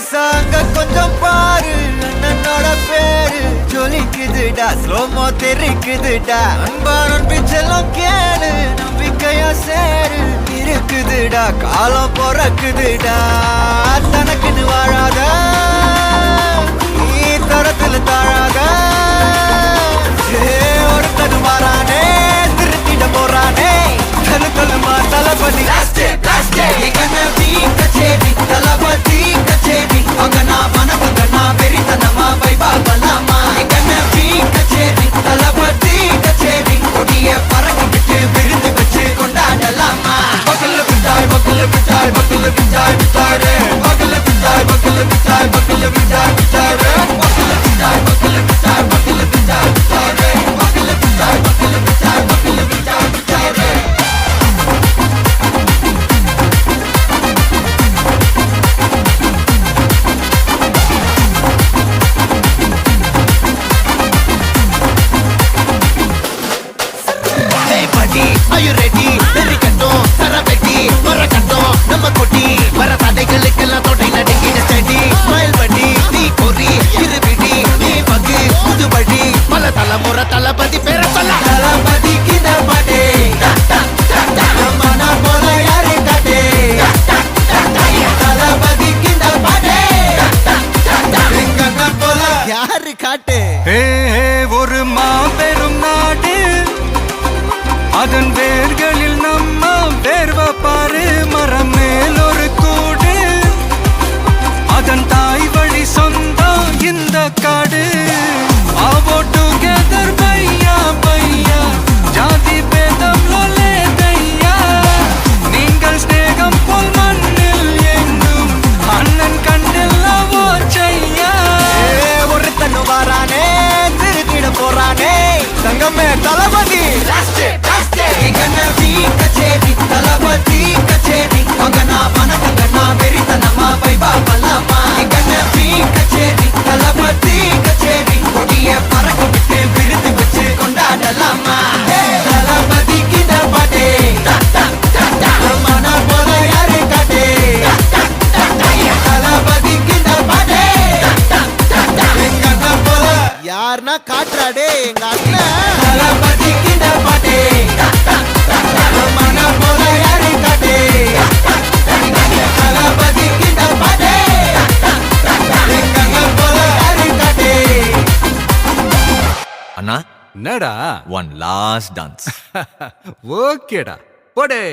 சாங்க கொஞ்சம் பாரு, அண்ணனோட பேரு ஜொலிக்குதுடா, ஸ்லோமோ தெரிக்குதுடா. அன்பாரன் பிச்செல்லாம் கேளு, நம்பிக்கையா சேரு இருக்குதுடா, காலம் பொறக்குதுடா. தனக்குன்னு வாழாத, நீ தரத்துல தாழாத. ஒருத்தனு மாறானே, திருத்திட போறானே, தனு தலுமா தளபதி. கச்சேரி தளபதி கச்சேரி, அங்கனா வனக்கங்கனா வெறித்தனமா வைபா பலாமா. கச்சேரி தளபதி கச்சேரி, கொடிய பறக்க விட்டு விருந்து வச்சு கொண்டாடலாமா. பக்கல்ல விட்டாய் பக்கல்ல விட்டாய் பக்கல்ல விட்டாய் விட்டாரு, பக்கல்ல விட்டாய் பக்கல்ல விட்டாய் பக்கல்ல விட்டாய் விட்டாரு, பக்கல்ல விட்டாய் பக்கல்ல விட்டாய் பக்கல்ல விட்டாய் விட்டாரு, பக்கல்ல விட்டாய் பக்கல்ல விட்டாய் பக்கல்ல விட்டாய் விட்டாரு. Are you ready? வெறிக்கட்டும் சரவெட்டி மரக்கட்டும் நம்ம கொட்டி வர தடைகளுக்கெல்லாம் தொட்டை நடுங்கிட செடி. ஸ்மைல் பண்ணி நீ பொறி இருவிடி நீ பகு புதுபடி, பல தலைமுறை தளபதி பேர சொல்ல. தளபதிக்கு இந்த பாட்டே மன போல யாரு காட்டே, தளபதிக்கு இந்த பாட்டே எங்க போல யாரு காட்டு. ஒரு மாபெரும் நாடு, அதன் வேர்களில் நம்ம வேர்வ பாரு. மரம் மேல் ஒரு கூடு, அதன் தாய் வழி சொந்தம் இந்த காடு. ஆவோ டுகெதர் பையா பையா, ஜாதி பேதம் லோலே தையா. நீங்கள் ஸ்நேகம் போல் மண்ணில் எங்கும், அண்ணன் கண்ணில் அவோ செய்யா. ஒருத்தனு வாரானே, திருத்திட போறானே, தங்கமே தளபதி. கச்சேரி தளபதி கச்சேரி, அங்கனா வனக்கங்கனா வெறித்தனமா வைபா பலாமா. கச்சேரி தளபதி கச்சேரி, கொடிய பறக்க விட்டு விருந்து வச்சு கொண்டாடலாமா. தளபதிக்கு இந்த பாட்டே மன போல யாரு காட்டே, தளபதிக்கு இந்த பாட்டே எங்க போல யாருன்னா காட்டுறாடே எங்க அண்ணன். தளபதிக்கு இந்த பாட்டே மன போல யாரு காட்டே, தளபதிக்கு இந்த பாட்டே எங்க போல யாரு காட்டே. அண்ணா என்னடா one last dance. ஓகேடா போடே.